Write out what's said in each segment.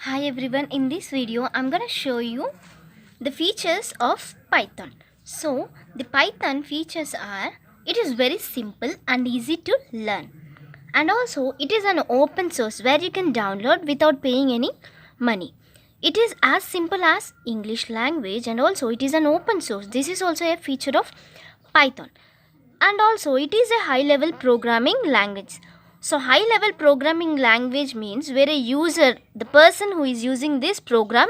Hi everyone, in this video I'm going to show you the features of Python. So the Python features are, it is very simple and easy to learn, and also it is an open source where you can download without paying any money. It is as simple as English language, and also it is an open source. This is also a feature of Python, and also it is a high level programming language. So high level programming language means where a user, the person who is using this program,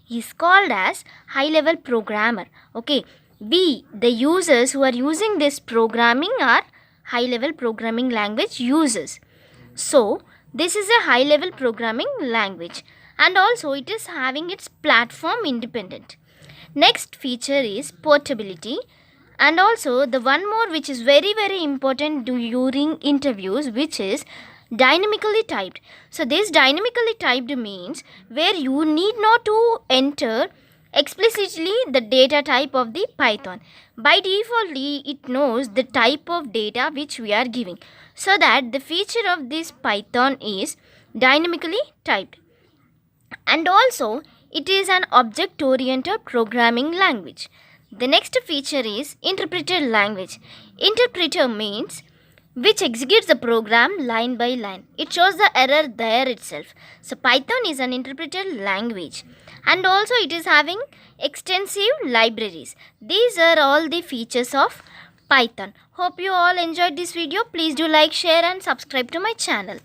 is called as high level programmer. Okay, we, the users who are using this programming, are high level programming language users. So this is a high level programming language, and also it is having its platform independent. Next feature is portability, and also the one more which is very important during interviews, which is dynamically typed. So this dynamically typed means where you need not to enter explicitly the data type of the Python. By defaultly it knows the type of data which we are giving, so that the feature of this Python is dynamically typed. And also it is an object oriented programming language. The next feature is interpreted language. Interpreter means which executes the program line by line. It shows the error there itself. So Python is an interpreted language, and also it is having extensive libraries. These are all the features of Python. Hope you all enjoyed this video. Please do like, share and subscribe to my channel.